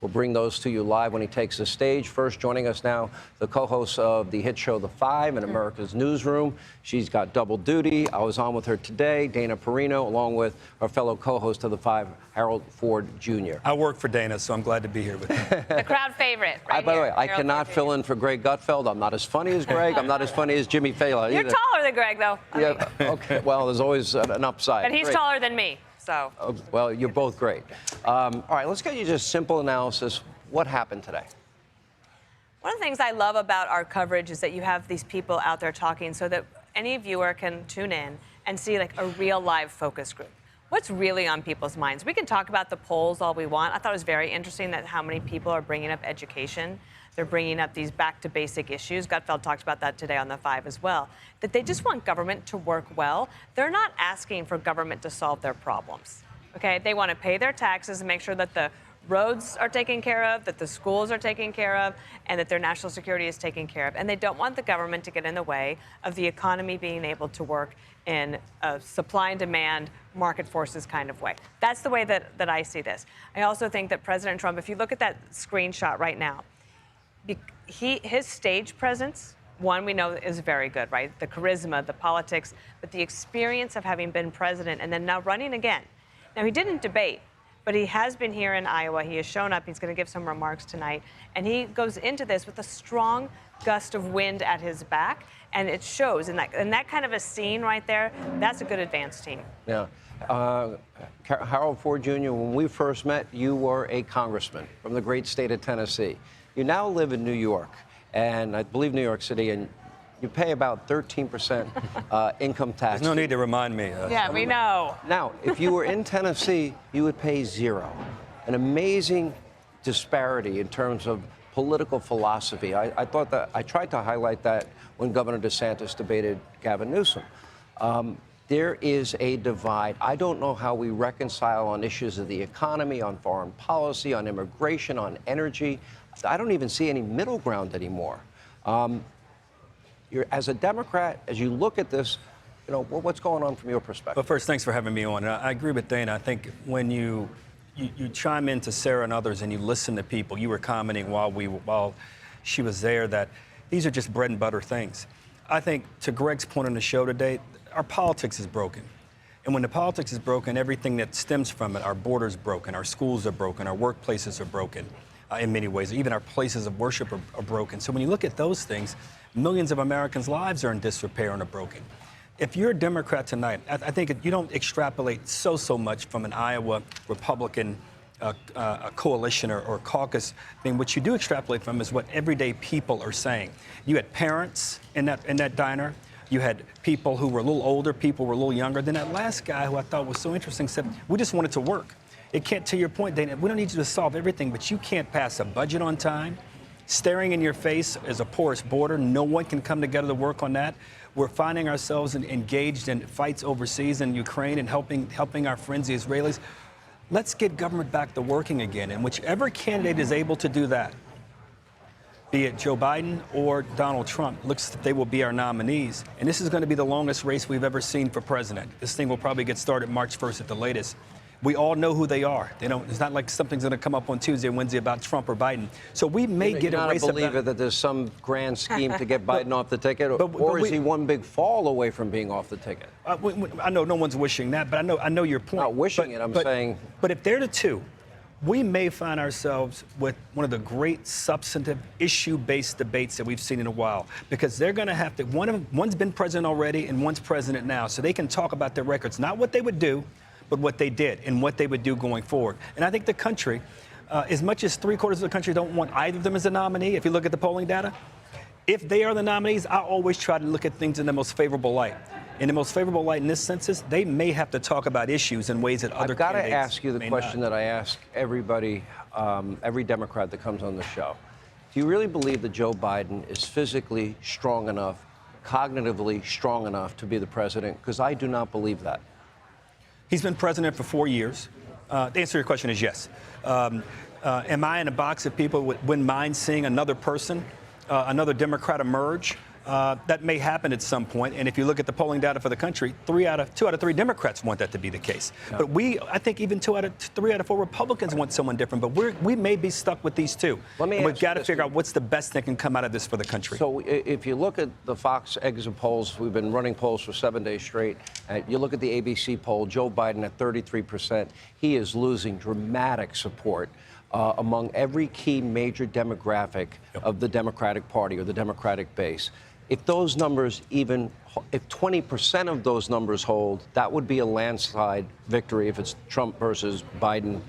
We'll bring those to you live when he takes the stage. First, joining us now, the co-host of the hit show The Five in America's Newsroom. She's got double duty. I was on with her today, Dana Perino, along with our fellow co-host of The Five, Harold Ford Jr. I work for Dana, so I'm glad to be here with you. The crowd favorite, right By the way, I Harold cannot Ford fill in for Greg Gutfeld. I'm not as funny as Greg. I'm not as funny as Jimmy Fallon either. You're taller than Greg, though. Yeah, okay. Well, there's always an upside. But he's Great. taller than me, so. Well, you're both great. All right, let's get you just simple analysis. What happened today? One of the things I love about our coverage is that you have these people out there talking so that any viewer can tune in and see like a real live focus group. What's really on people's minds? We can talk about the polls all we want. I thought it was very interesting that how many people are bringing up education. They're bringing up these back to basic issues. Gutfeld talked about that today on The Five as well, that they just want government to work well. They're not asking for government to solve their problems, okay? They want to pay their taxes and make sure that the roads are taken care of, that the schools are taken care of, and that their national security is taken care of. And they don't want the government to get in the way of the economy being able to work in a supply and demand, market forces kind of way. That's the way that I see this. I also think that President Trump, if you look at that screenshot right now, his stage presence, one, we know is very good, right? The charisma, the politics, but the experience of having been president and then now running again. Now, he didn't debate, but he has been here in Iowa. He has shown up. He's going to give some remarks tonight. And he goes into this with a strong gust of wind at his back. And it shows in that kind of a scene right there. That's a good advance team. Yeah. Harold Ford Jr., when we first met, you were a congressman from the great state of Tennessee. You now live in New York, and I believe New York City, and you pay about 13% income tax. There's no need to remind me. Yeah, we know. Now, if you were in Tennessee, you would pay zero. An amazing disparity in terms of political philosophy. I thought that I tried to highlight that when Governor DeSantis debated Gavin Newsom. There is a divide. I don't know how we reconcile on issues of the economy, on foreign policy, on immigration, on energy. I don't even see any middle ground anymore. As a Democrat, as you look at this, you know, what's going on from your perspective? But first, thanks for having me on. I agree with Dana. I think when you chime in to Sarah and others and you listen to people, you were commenting while she was there that these are just bread and butter things. I think to Greg's point on the show today, our politics is broken. And when the politics is broken, everything that stems from it, our borders broken, our schools are broken, our workplaces are broken in many ways. Even our places of worship are broken. So when you look at those things, millions of Americans' lives are in disrepair and are broken. If you're a Democrat tonight, I think you don't extrapolate so much from an Iowa Republican coalition or caucus. I mean, what you do extrapolate from is what everyday people are saying. You had parents in that diner. You had people who were a little older, people who were a little younger. Then that last guy who I thought was so interesting said, we just want it to work. It can't, to your point, Dana, we don't need you to solve everything, but you can't pass a budget on time. Staring in your face is a porous border. No one can come together to work on that. We're finding ourselves engaged in fights overseas in Ukraine and helping our friends, the Israelis. Let's get government back to working again. And whichever candidate is able to do that, be it Joe Biden or Donald Trump, looks like they will be our nominees. And this is going to be the longest race we've ever seen for president. This thing will probably get started March 1st at the latest. We all know who they are. It's not like something's going to come up on Tuesday or Wednesday about Trump or Biden. So we may get a race. You're not a believer that there's some grand scheme to get Biden off the ticket, or is he one big fall away from being off the ticket? I know no one's wishing that, but I know your point. Not wishing it, I'm saying. But if they're the two, we may find ourselves with one of the great substantive issue-based debates that we've seen in a while, because they're going to have to. One's been president already, and one's president now, so they can talk about their records, not what they would do, but what they did and what they would do going forward. And I think the country, as much as 3/4 of the country don't want either of them as a nominee, if you look at the polling data, if they are the nominees, I always try to look at things in the most favorable light. In the most favorable light in this census, they may have to talk about issues in ways that other candidates may not. I've got to ask you the question that I ask everybody, every Democrat that comes on the show. Do you really believe that Joe Biden is physically strong enough, cognitively strong enough to be the president? Because I do not believe that. He's been president for 4 years. The answer to your question is yes. Am I in a box of people wouldn't mind seeing another person, another Democrat emerge That may happen at some point. And if you look at the polling data for the country, 2 out of 3 Democrats want that to be the case. Yeah. But I think even 3 out of 4 Republicans want someone different. But we may be stuck with these two. We've got to figure out what's the best that can come out of this for the country. So if you look at the Fox exit polls, we've been running polls for 7 days straight. You look at the ABC poll, Joe Biden at 33%. He is losing dramatic support among every key major demographic of the Democratic Party or the Democratic base. If those numbers if 20% of those numbers hold, that would be a landslide victory if it's Trump versus Biden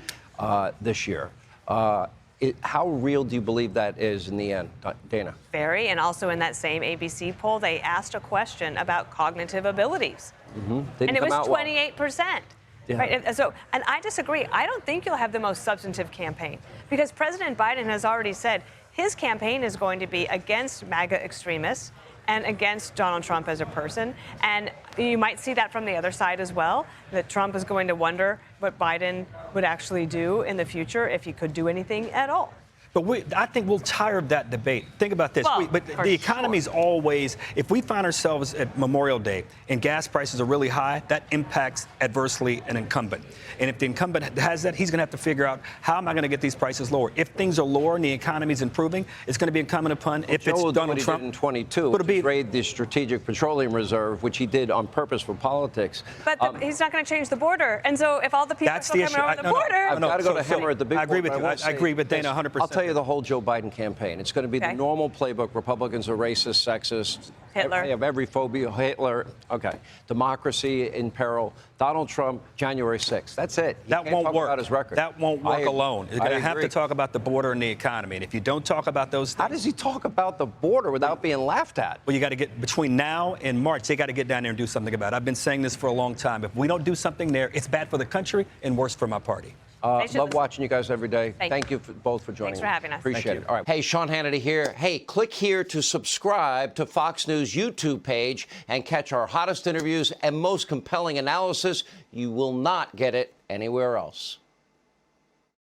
this year. How real do you believe that is in the end, Dana? Very, and also in that same ABC poll, they asked a question about cognitive abilities. Mm-hmm. And it was 28%. Yeah. Right? And I disagree. I don't think you'll have the most substantive campaign because President Biden has already said his campaign is going to be against MAGA extremists and against Donald Trump as a person. And you might see that from the other side as well, that Trump is going to wonder what Biden would actually do in the future if he could do anything at all. But I think we'll tire of that debate. Think about this. Well, The economy is always, if we find ourselves at Memorial Day and gas prices are really high, that impacts adversely an incumbent. And if the incumbent has that, he's going to have to figure out, how am I going to get these prices lower? If things are lower and the economy is improving, it's going to be incumbent upon, if it's Donald Trump. He did in 22, raid the Strategic Petroleum Reserve, which he did on purpose for politics. But he's not going to change the border. And so if all the people are coming over the border. I've got to go to Hammer at the big I agree with you. I agree with Dana 100%. I'll tell you the whole Joe Biden campaign. It's going to be the normal playbook. Republicans are racist, sexist. Hitler. They have every phobia. Hitler. Okay. Democracy in peril. Donald Trump, January 6th. That's it. That won't work. About his record. That won't work alone. You're going to have to talk about the border and the economy. And if you don't talk about those things. How does he talk about the border without being laughed at? Well, you got to get between now and March. They got to get down there and do something about it. I've been saying this for a long time. If we don't do something there, it's bad for the country and worse for my party. Love watching you guys every day. Thank you both for joining me. Thanks for having us. Appreciate it. All right. Hey, Sean Hannity here. Hey, click here to subscribe to Fox News YouTube page and catch our hottest interviews and most compelling analysis. You will not get it anywhere else.